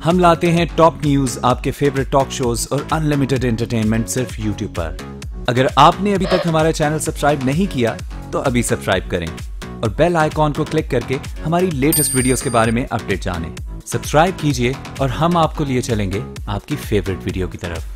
हम लाते हैं top news, आपके फेवरेट टॉक शोज और अनलिमिटेड एंटरटेनमेंट सिर्फ यूट्यूब पर। अगर आपने अभी तक हमारा चैनल सब्सक्राइब नहीं किया तो अभी सब्सक्राइब करें और बेल आइकॉन को क्लिक करके हमारी लेटेस्ट वीडियोस के बारे में अपडेट जानें। सब्सक्राइब कीजिए और हम आपको लिए चलेंगे आपकी फेवरेट वीडियो की तरफ।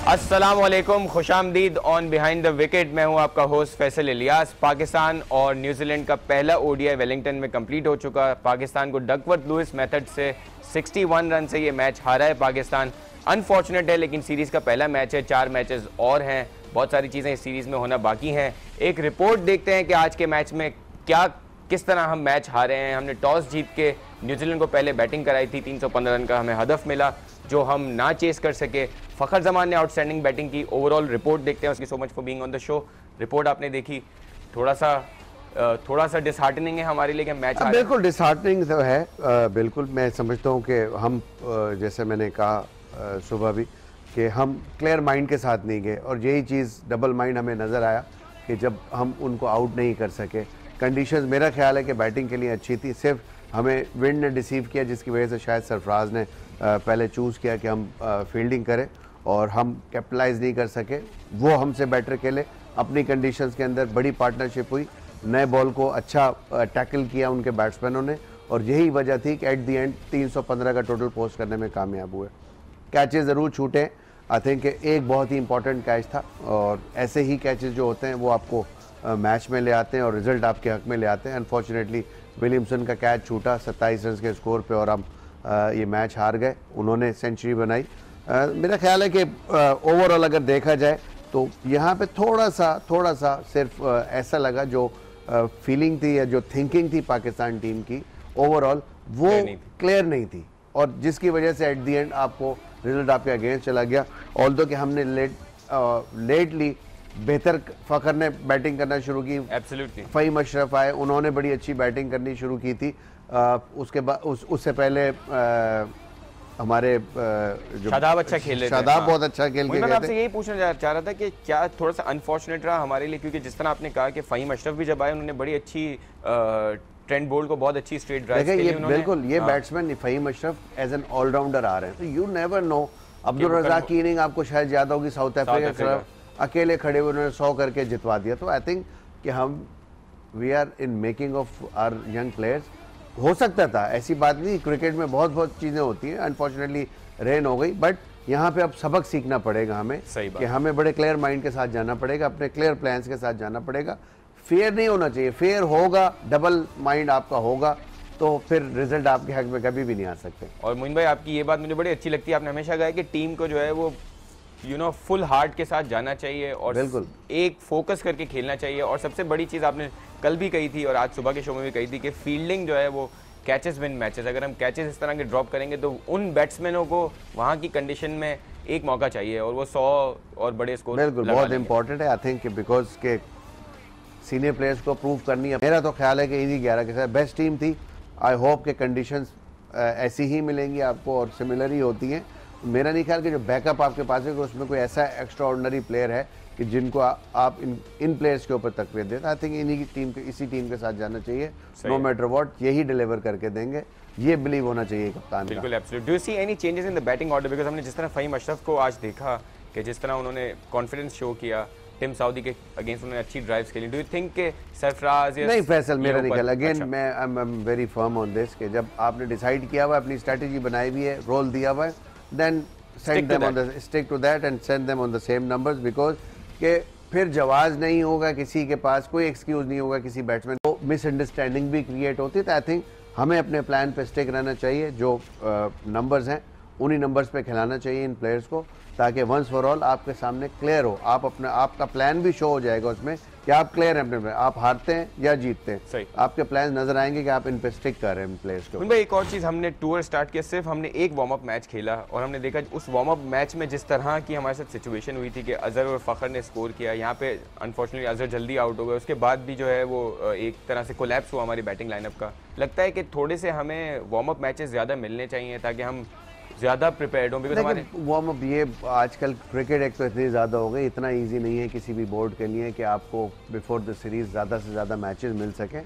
अस्सलाम वालेकुम, खुशामदीद ऑन बिहाइंड द विकेट। मैं हूं आपका होस्ट फैसल इलियास। पाकिस्तान और न्यूजीलैंड का पहला ओडीआई वेलिंगटन में कंप्लीट हो चुका। पाकिस्तान को डकवर्थ लुइस मेथड से 61 रन से ये मैच हारा है पाकिस्तान। अनफॉर्चुनेट है, लेकिन सीरीज़ का पहला मैच है, 4 मैचेस और हैं, बहुत सारी चीज़ें इस सीरीज़ में होना बाकी हैं। एक रिपोर्ट देखते हैं कि आज के मैच में किस तरह हम मैच हारे हैं। हमने टॉस जीत के न्यूजीलैंड को पहले बैटिंग कराई थी, 315 रन का हमें हदफ मिला जो हम ना चेस कर सके। फ़खर जमान ने आउटस्टैंडिंग बैटिंग की। ओवरऑल रिपोर्ट देखते हैं उसकी। So much for being on the show. Report आपने देखी, थोड़ा सा डिसहार्टनिंग है हमारे लिए कि मैच बिल्कुल डिसहार्टनिंग तो है। बिल्कुल मैं समझता हूँ कि हम जैसे मैंने कहा सुबह भी कि हम क्लियर माइंड के साथ नहीं गए और यही चीज़ डबल माइंड हमें नज़र आया कि जब हम उनको आउट नहीं कर सके। कंडीशंस मेरा ख्याल है कि बैटिंग के लिए अच्छी थी, सिर्फ हमें विंड ने डिसीव किया जिसकी वजह से शायद सरफराज ने पहले चूज़ किया कि हम फील्डिंग करें और हम कैपिटलाइज नहीं कर सके। वो हमसे बेटर खेले अपनी कंडीशंस के अंदर। बड़ी पार्टनरशिप हुई, नए बॉल को अच्छा टैकल किया उनके बैट्समैनों ने और यही वजह थी कि एट द एंड 315 का टोटल पोस्ट करने में कामयाब हुए। कैचेस ज़रूर छूटे, आई थिंक एक बहुत ही इंपॉर्टेंट कैच था और ऐसे ही कैचेस जो होते हैं वो आपको मैच में ले आते हैं और रिज़ल्ट आपके हक में ले आते हैं। अनफॉर्चुनेटली विलियमसन का कैच छूटा 27 रन के स्कोर पे और हम ये मैच हार गए। उन्होंने सेंचुरी बनाई। मेरा ख्याल है कि ओवरऑल अगर देखा जाए तो यहाँ पे थोड़ा सा सिर्फ ऐसा लगा जो फीलिंग थी या जो थिंकिंग थी पाकिस्तान टीम की ओवरऑल वो क्लियर नहीं थी और जिसकी वजह से एट द एंड आपको रिजल्ट आपके अगेंस्ट चला गया। ऑल्दो कि हमने लेटली बेहतर फ़खर ने बैटिंग करना शुरू की। एब्सोल्युटली फ़हीम अशरफ आए, उन्होंने बड़ी अच्छी बैटिंग करनी शुरू की थी। उसके बाद उससे पहले हमारे जो शादाब अच्छा खेल रहे थे। शादाब बहुत अच्छा खेल के गए थे। मैं आपसे यही पूछना चाह रहा था कि क्या थोड़ा सा अनफॉर्चुनेट रहा हमारे लिए, क्योंकि जिस तरह आपने कहा कि फ़हीम अशरफ भी जब आए उन्होंने बड़ी अच्छी ट्रेंट बोल्ट को बहुत अच्छी स्ट्रेट ड्राइव के लिए बिल्कुल ये batsman Faheem Ashraf as an allrounder आ रहे हैं तो you never know. Abdul Razzaq की इनिंग आपको शायद याद होगी, साउथ अफ्रीका के खिलाफ अकेले खड़े हुए उन्होंने 100 करके जितवा दिया। तो आई थिंक कि हम we are in making of our young players. हो सकता था, ऐसी बात नहीं, क्रिकेट में बहुत चीज़ें होती हैं। अनफॉर्चुनेटली रेन हो गई, बट यहाँ पे अब सबक सीखना पड़ेगा हमें कि हमें बड़े क्लियर माइंड के साथ जाना पड़ेगा, अपने क्लियर प्लान्स के साथ जाना पड़ेगा। फेयर नहीं होना चाहिए। फेयर होगा, डबल माइंड आपका होगा तो फिर रिजल्ट आपके हक में कभी भी नहीं आ सकते। और मोइन भाई आपकी ये बात मुझे बड़ी अच्छी लगती है। आपने हमेशा कहा है कि टीम को जो है वो फुल हार्ट के साथ जाना चाहिए और बिल्कुल एक फोकस करके खेलना चाहिए। और सबसे बड़ी चीज़ आपने कल भी कही थी और आज सुबह के शो में भी कही थी कि फील्डिंग जो है वो कैचेस विन मैचेस। अगर हम कैचेस इस तरह के ड्रॉप करेंगे तो उन बैट्समैनों को वहाँ की कंडीशन में एक मौका चाहिए और वो 100 और बड़े स्कोर बिल्कुल बहुत इंपॉर्टेंट है। आई थिंक बिकॉज के सीनियर प्लेयर्स को प्रूव करनी है। मेरा तो ख्याल है कि इन्हीं 11 के साथ बेस्ट टीम थी। आई होप के कंडीशंस ऐसी ही मिलेंगी आपको और सिमिलर ही होती हैं। मेरा नहीं ख्याल कि जो बैकअप आपके पास है कि उसमें कोई ऐसा एक्स्ट्रा ऑर्डिनरी प्लेयर है कि जिनको आप इन प्लेयर्स के ऊपर तकरीर देते। आई थिंक इन्हीं की टीम के इसी टीम के साथ जाना चाहिए, नो मैटर व्हाट, यही डिलीवर करके देंगे, ये बिलीव होना चाहिए कप्तान। बिल्कुल absolute. Do you see any changes in the batting order? Because हमने जिस तरह फ़हीम अशरफ को आज देखा कि जिस तरह उन्होंने कॉन्फिडेंस शो किया, टिम साउदी के अगेंस्ट उन्होंने अच्छी ड्राइव्स खेली। डू यू थिंक के सरफराज नहीं फैसल मेरा नहीं ख्याल। अगेन मैं I am very firm on this कि जब आपने डिसाइड किया हुआ, अपनी स्ट्रेटजी बनाई हुई है, रोल दिया हुआ है, then send them on the stick to that and send them on the same numbers because के फिर जवाब नहीं होगा किसी के पास, कोई एक्सक्यूज नहीं होगा किसी बैट्समैन को। मिसअंडरस्टैंडिंग भी क्रिएट होती है। तो आई थिंक हमें अपने प्लान पे स्टिक रहना चाहिए। जो नंबर्स हैं उन्हीं नंबर्स पे खिलाना चाहिए इन प्लेयर्स को ताकि वंस फॉर ऑल आपके सामने क्लियर हो। आप अपना आपका प्लान भी शो हो जाएगा उसमें कि आप क्लियर हैं अपने, आप हारते हैं या जीतते हैं, सही आपके प्लान नजर आएंगे कि आप इन पे स्टिक कर रहे हैं प्लेयर्स को। भाई एक और चीज़, हमने टूर स्टार्ट किया, सिर्फ हमने एक वार्म अप मैच खेला और हमने देखा उस वार्म अप मैच में जिस तरह की हमारे साथ सिचुएशन हुई थी कि अजहर और फ़खर ने स्कोर किया। यहाँ पे अनफॉर्चुनेटली अजहर जल्दी आउट हो गए, उसके बाद भी जो है वो एक तरह से कोलैप्स हुआ हमारी बैटिंग लाइनअप का। लगता है कि थोड़े से हमें वार्म अप मैचेस ज़्यादा मिलने चाहिए ताकि हम ज़्यादा प्रिपेयर्ड हो। बिकॉज हमारे वार्म अप ये आजकल क्रिकेट एक तो इतनी ज़्यादा हो गई, इतना इजी नहीं है किसी भी बोर्ड के लिए कि आपको बिफोर द सीरीज़ ज़्यादा से ज़्यादा मैचेस मिल सकें।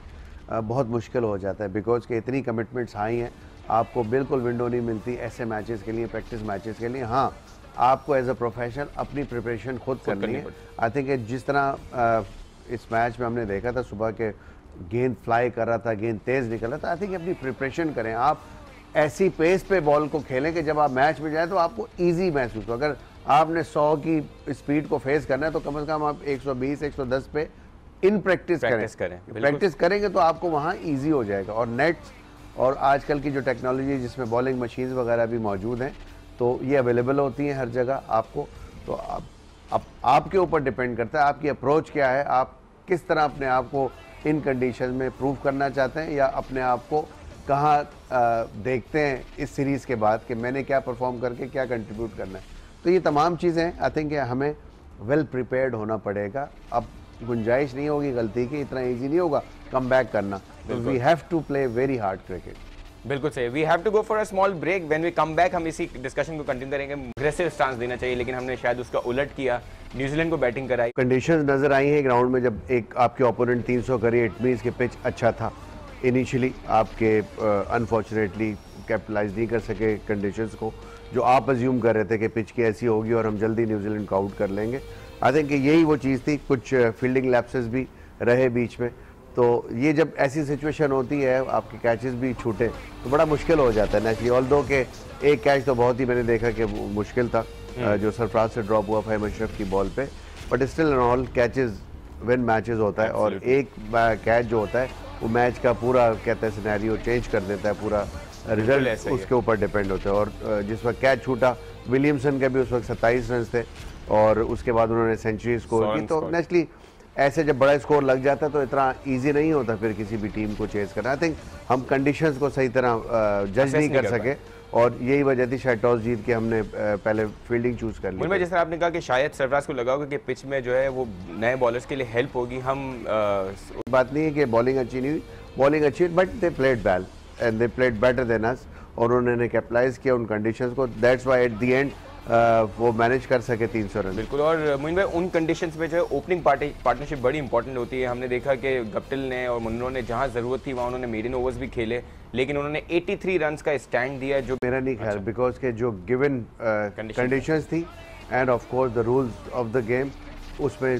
बहुत मुश्किल हो जाता है बिकॉज के इतनी कमिटमेंट्स हाई हैं आपको बिल्कुल विंडो नहीं मिलती ऐसे मैचेस के लिए, प्रैक्टिस मैचेस के लिए। हाँ, आपको एज अ प्रोफेशनल अपनी प्रिपरेशन खुद करनी है। आई थिंक जिस तरह इस मैच में हमने देखा था सुबह के गेंद फ्लाई कर रहा था, गेंद तेज़ निकल रहा था, आई थिंक अपनी प्रिपरेशन करें। आप ऐसी पेस पे बॉल को खेलें कि जब आप मैच में जाए तो आपको ईजी महसूस हो। अगर आपने 100 की स्पीड को फेस करना है तो कम से कम आप 120 110 पे इन प्रैक्टिस करें। प्रैक्टिस करेंगे तो आपको वहाँ ईजी हो जाएगा। और नेट्स और आजकल की जो टेक्नोलॉजी जिसमें बॉलिंग मशीन्स वगैरह भी मौजूद हैं तो ये अवेलेबल होती हैं हर जगह आपको। तो अब आपके ऊपर डिपेंड करता है आपकी अप्रोच क्या है, आप किस तरह अपने आप को इन कंडीशन में प्रूव करना चाहते हैं, या अपने आप को कहाँ देखते हैं इस सीरीज़ के बाद कि मैंने क्या परफॉर्म करके क्या कंट्रीब्यूट करना है। तो ये तमाम चीज़ें आई थिंक हमें वेल प्रिपेयर्ड होना पड़ेगा। अब गुंजाइश नहीं होगी गलती की, इतना ईजी नहीं होगा कम बैक करना। We have to play very hard cricket. बिल्कुल सही। We have to go for a small break. When we come back हम इसी डिस्कशन को कंटिन्यू करेंगे। अग्रेसिव स्टांस देना चाहिए, लेकिन हमने शायद उसका उलट किया, न्यूजीलैंड को बैटिंग कराई। कंडीशंस नज़र आई हैं ग्राउंड में, जब एक आपके ओपोनेंट 300 करे, इट मीन्स के पिच अच्छा था इनिशियली, आपके अनफॉर्चुनेटली कैपिटलाइज नहीं कर सके कंडीशंस को, जो आप अज्यूम कर रहे थे कि पिच की ऐसी होगी और हम जल्दी न्यूजीलैंड को आउट कर लेंगे। आई थिंक यही वो चीज़ थी। कुछ फील्डिंग लैप्सेस भी रहे बीच में, तो ये जब ऐसी सिचुएशन होती है आपके कैचेस भी छूटे तो बड़ा मुश्किल हो जाता है नेचुरली। ऑल्दो के एक कैच तो बहुत ही मैंने देखा कि मुश्किल था जो सरफराज से ड्रॉप हुआ फहीम अशरफ की बॉल पे, but still and all catches win matches होता है। और एक कैच जो होता है वो मैच का पूरा कहते हैं सिनेरियो चेंज कर देता है, पूरा रिजल्ट उसके ऊपर डिपेंड होता है। और जिस वक्त कैच छूटा, विलियमसन के भी उस वक्त 27 रन थे और उसके बाद उन्होंने सेंचुरी स्कोर की। तो नेचुरली ऐसे जब बड़ा स्कोर लग जाता है तो इतना इजी नहीं होता फिर किसी भी टीम को चेस करना। आई थिंक हम कंडीशंस को सही तरह जज नहीं कर सके और यही वजह थी शायद टॉस जीत के हमने पहले फील्डिंग चूज कर ली। जिस तरह आपने कहा कि शायद सरफराज को लगा होगा कि पिच में जो है वो नए बॉलर्स के लिए हेल्प होगी। हम बात नहीं है कि बॉलिंग अच्छी नहीं हुई, बॉलिंग अच्छी, but they played well and they played better than us, और उन्होंने कैपिटलाइज किया उन कंडीशंस को। That's why at the end वो मैनेज कर सके 300 रन। बिल्कुल। और मोइन भाई उन कंडीशंस में जो है ओपनिंग पार्टनरशिप बड़ी इंपॉर्टेंट होती है। हमने देखा कि गप्टिल ने और मुन्नो ने जहां ज़रूरत थी वहां उन्होंने मेडन ओवर्स भी खेले, लेकिन उन्होंने 83 रन्स का स्टैंड दिया, जो मेरा नहीं ख्याल बिकॉज के जो गिवन कंडीशंस थी end of course the rules of the game, उसमें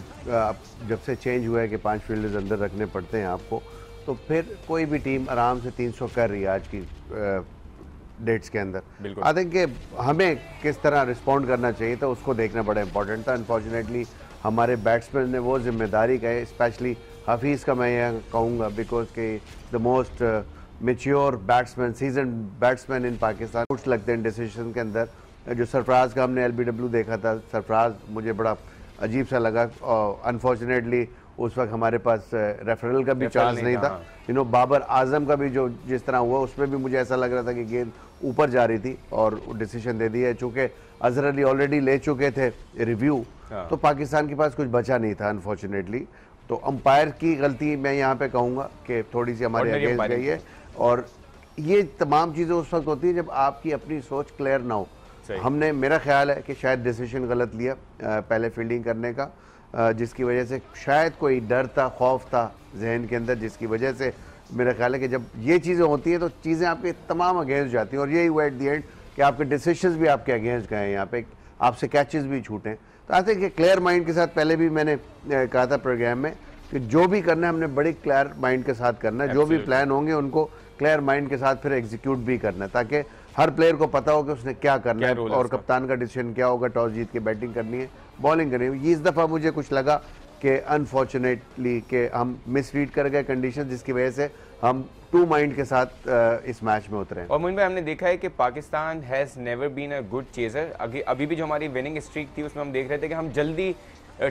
जब से चेंज हुआ है कि 5 फील्डर्स अंदर रखने पड़ते हैं आपको, तो फिर कोई भी टीम आराम से 300 कर रही है आज की डेट्स के अंदर। आई थिंक कि हमें किस तरह रिस्पॉन्ड करना चाहिए था उसको देखना बड़ा इंपॉर्टेंट था। अनफॉर्चुनेटली हमारे बैट्समैन ने वो जिम्मेदारी का है, स्पेशली हफीज़ का मैं यह कहूँगा बिकॉज के the most mature batsman, season batsman इन पाकिस्तान, कुछ लगते हैं डिसीजन के अंदर। जो सरफराज का हमने LBW देखा था, सरफराज मुझे बड़ा अजीब सा लगा। अनफॉर्चुनेटली उस वक्त हमारे पास रेफरल का भी चांस नहीं था। यू नो बाबर आजम का भी जो जिस तरह हुआ उसमें भी मुझे ऐसा लग रहा था कि गेंद ऊपर जा रही थी और डिसीजन दे दिया। चूँकि अजहर अली ऑलरेडी ले चुके थे रिव्यू, तो पाकिस्तान के पास कुछ बचा नहीं था अनफॉर्चुनेटली। तो अंपायर की गलती मैं यहाँ पे कहूँगा कि थोड़ी सी हमारे अगेंस्ट गई है। और ये तमाम चीज़ें उस वक्त होती है जब आपकी अपनी सोच क्लियर ना हो। हमने, मेरा ख्याल है कि शायद डिसीजन गलत लिया पहले फील्डिंग करने का, जिसकी वजह से शायद कोई डर था, खौफ था जहन के अंदर, जिसकी वजह से मेरा ख्याल है कि जब ये चीज़ें होती हैं तो चीज़ें आपके तमाम अगेंस्ट जाती हैं। और यही हुआ एट दी एंड कि आपके डिसीजंस भी आपके अगेंस्ट गए, यहाँ पे आपसे कैचेस भी छूटें। तो आई थिंक क्लियर माइंड के साथ, पहले भी मैंने कहा था प्रोग्राम में कि जो भी करना है हमने बड़ी क्लियर माइंड के साथ करना है। जो भी प्लान होंगे उनको क्लियर माइंड के साथ फिर एग्जीक्यूट भी करना है, ताकि हर प्लेयर को पता हो कि उसने क्या करना है और कप्तान का डिसीजन क्या होगा। टॉस जीत के बैटिंग करनी है, बॉलिंग करनी है। ये इस दफ़ा मुझे कुछ लगा कि अनफॉर्चुनेटली कि हम मिसरीड कर गए कंडीशन, जिसकी वजह से हम टू माइंड के साथ इस मैच में उतरे। और मोइन भाई हमने देखा है कि Pakistan has never been a good chaser. अभी भी जो हमारी विनिंग स्ट्रीक थी उसमें हम देख रहे थे कि हम जल्दी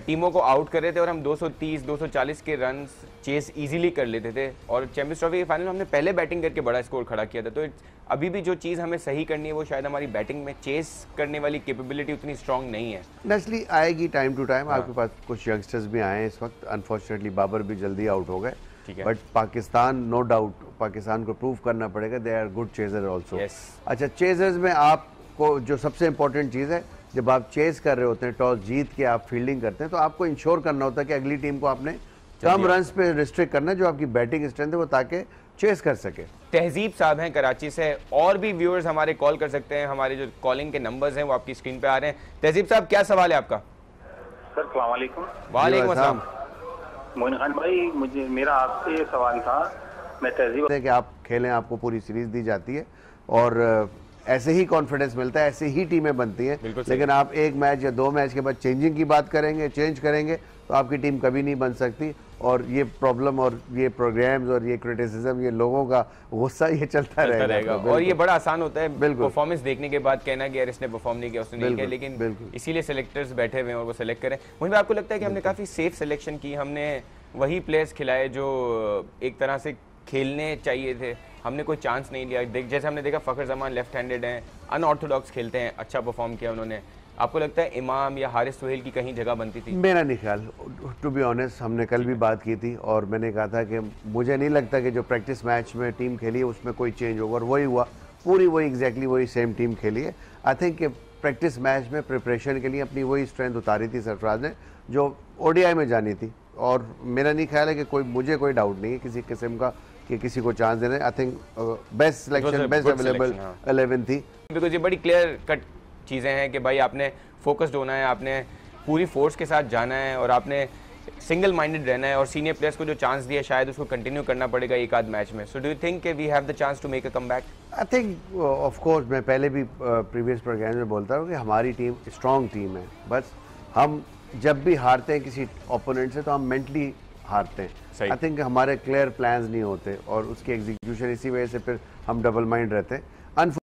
टीमों को आउट कर रहे थे और हम 230 240 के रन चेस इजीली कर लेते थे। और चैंपियंस ट्रॉफी के फाइनल में हमने पहले बैटिंग करके बड़ा स्कोर खड़ा किया था। तो अभी भी जो चीज़ हमें सही करनी है वो शायद हमारी बैटिंग में चेस करने वाली कैपेबिलिटी उतनी स्ट्रांग नहीं है। नेचुरली आएगी टाइम टू टाइम। आपके पास कुछ यंगस्टर्स भी आए हैं इस वक्त। अनफॉर्चुनेटली बाबर भी जल्दी आउट हो गए, but Pakistan no doubt Pakistan को प्रूव करना पड़ेगा they are good chaser also. अच्छा, चेजर्स में आपको जो सबसे इंपॉर्टेंट चीज़ है, जब आप चेस कर रहे होते हैं, टॉस जीत के आप फील्डिंग करते हैं, तो आपको इंश्योर करना होता है कि अगली टीम को आपने कम रन्स पे रिस्ट्रिक्ट करना है जो आपकी बैटिंग स्ट्रेंथ है वो, ताकि चेस कर सके। तहजीब साहब हैं कराची से, और भी व्यूअर्स हमारे कॉल कर सकते हैं, हमारे जो कॉलिंग के नंबर्स हैं वो आपकी स्क्रीन पे आ रहे हैं। तहजीब साहब, क्या सवाल है आपका? सर अस्सलाम वालेकुम। वालेकुम अस्सलाम। मोइन खान भाई, मेरा आपसे ये सवाल था, मैं तहजीब कि आप खेलें, आपको पूरी सीरीज दी जाती है और ऐसे ही कॉन्फिडेंस मिलता है, ऐसे ही टीमें बनती हैं। लेकिन आप एक मैच या 2 मैच के बाद चेंजिंग की बात करेंगे, चेंज करेंगे, तो आपकी टीम कभी नहीं बन सकती। और ये प्रॉब्लम और ये प्रोग्राम्स और ये क्रिटिसिज्म, ये लोगों का गुस्सा, ये चलता रहेगा। और ये बड़ा आसान होता है परफॉर्मेंस देखने के बाद कहना कि यार इसने परफॉर्म नहीं किया, उसने नहीं किया, लेकिन इसीलिए सेलेक्टर्स बैठे हुए हैं और वो सेलेक्ट करें। मुझे आपको लगता है कि हमने काफ़ी सेफ सिलेक्शन की, हमने वही प्लेयर्स खिलाए जो एक तरह से खेलने चाहिए थे, हमने कोई चांस नहीं लिया। जैसे हमने देखा फ़खर जमान लेफ्ट हैंडेड हैं, अनऑर्थोडॉक्स खेलते हैं, अच्छा परफॉर्म किया उन्होंने। आपको लगता है इमाम या हारिस सुहेल की कहीं जगह बनती थी? मेरा नहीं ख्याल, टू बी ऑनेस्ट। हमने कल भी बात की थी और मैंने कहा था कि मुझे नहीं लगता कि जो प्रैक्टिस मैच में टीम खेली है उसमें कोई चेंज होगा, और वही हुआ, पूरी वही एग्जैक्टली वही सेम टीम खेली है। आई थिंक कि प्रैक्टिस मैच में प्रिपरेशन के लिए अपनी वही स्ट्रेंथ उतारी थी सरफराज ने जो ओडीआई में जानी थी, और मेरा नहीं ख्याल है कि मुझे कोई डाउट नहीं है किसी किस्म का कि किसी को चांस देने। I think best selection, best available 11 थी। बिकॉज ये बड़ी क्लियर कट चीज़ें हैं कि भाई आपने फोकस्ड होना है, आपने पूरी फोर्स के साथ जाना है और आपने सिंगल माइंडेड रहना है, और सीनियर प्लेयर्स को जो चांस दिया शायद उसको कंटिन्यू करना पड़ेगा एक आध मैच में। So do you think we have the chance to make a comeback? I think of course, मैं पहले भी प्रीवियस प्रोग्राम में बोलता हूँ कि हमारी टीम स्ट्रॉन्ग टीम है, बस हम जब भी हारते हैं किसी ओपोनेंट से तो हम मेंटली हारते हैं। आई थिंक हमारे क्लियर प्लान्स नहीं होते और उसकी एग्जीक्यूशन, इसी वजह से फिर हम डबल माइंड रहते हैं।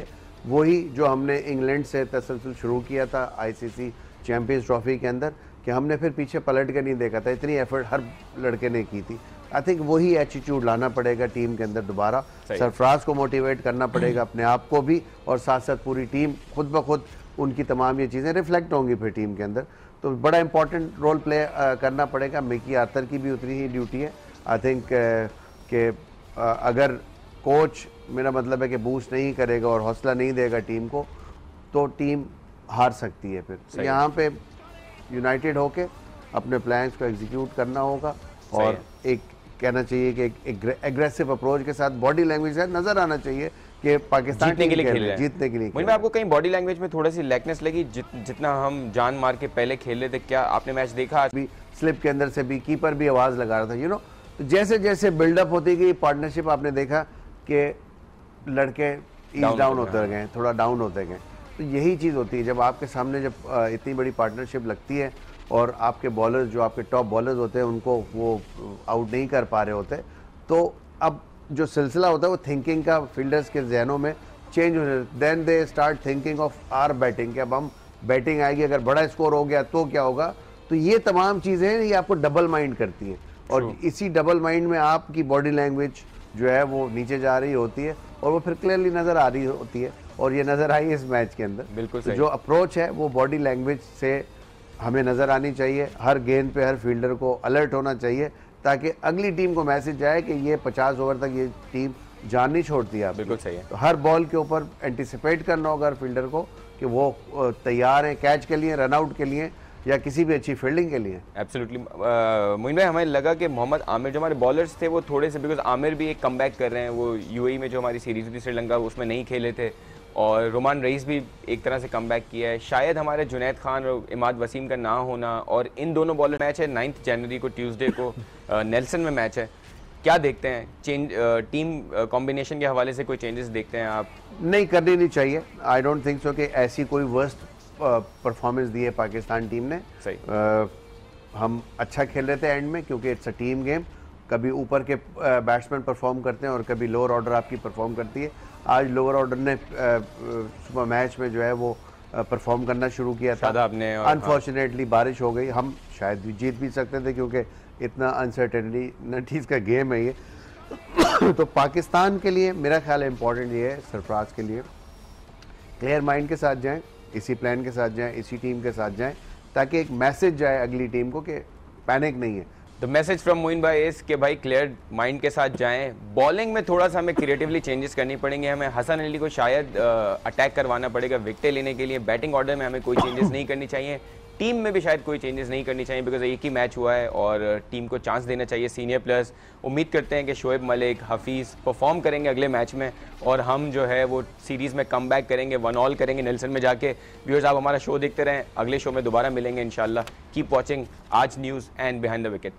वही जो हमने इंग्लैंड से तसलसल शुरू किया था आईसीसी चैंपियंस ट्रॉफी के अंदर, कि हमने फिर पीछे पलट के नहीं देखा था, इतनी एफर्ट हर लड़के ने की थी। आई थिंक वही एटीट्यूड लाना पड़ेगा टीम के अंदर दोबारा। सरफराज को मोटिवेट करना पड़ेगा, अपने आप को भी, और साथ साथ पूरी टीम खुद ब खुद उनकी तमाम ये चीज़ें रिफ्लेक्ट होंगी फिर टीम के अंदर। तो बड़ा इंपॉर्टेंट रोल प्ले करना पड़ेगा। मिकी आर्थर की भी उतनी ही ड्यूटी है। आई थिंक कि अगर कोच, मेरा मतलब है कि बूस्ट नहीं करेगा और हौसला नहीं देगा टीम को, तो टीम हार सकती है। फिर यहाँ पे यूनाइटेड होके अपने प्लान्स को एग्जीक्यूट करना होगा और एक कहना चाहिए कि एक एग्रेसिव अप्रोच के साथ बॉडी लैंग्वेज है नजर आना चाहिए कि पाकिस्तान जीतने के लिए खेल रहे हैं। जीतने के लिए मुझे आपको कहीं बॉडी लैंग्वेज में थोड़ी सी लैकनेस लगी जितना हम जान मार के पहले खेल रहे थे? क्या आपने मैच देखा? आज भी स्लिप के अंदर से भी कीपर भी आवाज़ लगा रहा था, यू नो। तो जैसे जैसे बिल्डअप होती गई पार्टनरशिप, आपने देखा कि लड़के ईज डाउन होते गए, थोड़ा डाउन होते गए। तो यही चीज़ होती है जब आपके सामने जब इतनी बड़ी पार्टनरशिप लगती है और आपके बॉलर्स, जो आपके टॉप बॉलर्स होते हैं, उनको वो आउट नहीं कर पा रहे होते, तो अब जो सिलसिला होता है वो थिंकिंग का फील्डर्स के जहनों में चेंज हो जाता है। Then they start thinking of our batting, कि अब हम बैटिंग आएगी, अगर बड़ा स्कोर हो गया तो क्या होगा। तो ये तमाम चीज़ें ये आपको डबल माइंड करती हैं, और इसी डबल माइंड में आपकी बॉडी लैंग्वेज जो है वो नीचे जा रही होती है और वो फिर क्लियरली नज़र आ रही होती है, और ये नज़र आई इस मैच के अंदर। बिल्कुल तो जो अप्रोच है वो बॉडी लैंग्वेज से हमें नज़र आनी चाहिए। हर गेंद पे हर फील्डर को अलर्ट होना चाहिए ताकि अगली टीम को मैसेज जाए कि ये 50 ओवर तक ये टीम जान नहीं छोड़ती है। बिल्कुल सही है। तो हर बॉल के ऊपर एंटिसिपेट करना होगा हर फील्डर को कि वो तैयार हैं कैच के लिए, रनआउट के लिए, या किसी भी अच्छी फील्डिंग के लिए। एब्सोल्युटली। मोइन भाई, हमें लगा कि मोहम्मद आमिर जो हमारे बॉलर्स थे वो थोड़े से, बिकॉज आमिर भी एक कमबैक कर रहे हैं, वो यूएई में जो हमारी सीरीज हुई थी श्रीलंका उसमें नहीं खेले थे, और रोमान रईस भी एक तरह से कमबैक किया है। शायद हमारे जुनैद खान और इमाद वसीम का ना होना, और इन दोनों बॉलर मैच है 9 जनवरी को, ट्यूसडे को नेल्सन में मैच है। क्या देखते हैं चेंज टीम कॉम्बिनेशन के हवाले से? कोई चेंजेस देखते हैं आप? नहीं, करनी नहीं चाहिए। आई डोंट थिंक सो कि ऐसी कोई वर्स्ट परफॉर्मेंस दी है पाकिस्तान टीम ने। सही। हम अच्छा खेल रहे थे एंड में, क्योंकि इट्स अ टीम गेम। कभी ऊपर के बैट्समैन परफॉर्म करते हैं और कभी लोअर ऑर्डर आपकी परफॉर्म करती है। आज लोअर ऑर्डर ने सुबह मैच में जो है वो परफॉर्म करना शुरू किया था। अनफॉर्चुनेटली बारिश हो गई, हम शायद भी जीत भी सकते थे क्योंकि इतना अनसर्टेनिटीज़ का गेम है ये। तो पाकिस्तान के लिए मेरा ख्याल इम्पॉर्टेंट ये है, सरफराज के लिए क्लियर माइंड के साथ जाएं, इसी प्लान के साथ जाएं, इसी टीम के साथ जाएं, ताकि एक मैसेज जाए अगली टीम को कि पैनिक नहीं है। द मैसेज फ्रॉम मोइन भाई इस कि भाई क्लियर माइंड के साथ जाएं। बॉलिंग में थोड़ा सा हमें क्रिएटिवली चेंजेस करनी पड़ेंगे। हमें हसन अली को शायद अटैक करवाना पड़ेगा विकेटें लेने के लिए। बैटिंग ऑर्डर में हमें कोई चेंजेस नहीं करनी चाहिए। टीम में भी शायद कोई चेंजेस नहीं करनी चाहिए, बिकॉज एक ही मैच हुआ है और टीम को चांस देना चाहिए। सीनियर प्लेयर्स उम्मीद करते हैं कि शोएब मलिक, हफीज़ परफॉर्म करेंगे अगले मैच में और हम जो है वो सीरीज़ में कम बैक करेंगे, 1-1 करेंगे नेल्सन में जाके। व्यूअर्स, आप हमारा शो देखते रहें, अगले शो में दोबारा मिलेंगे इंशाल्लाह। कीप वॉचिंग आज news and behind the wicket.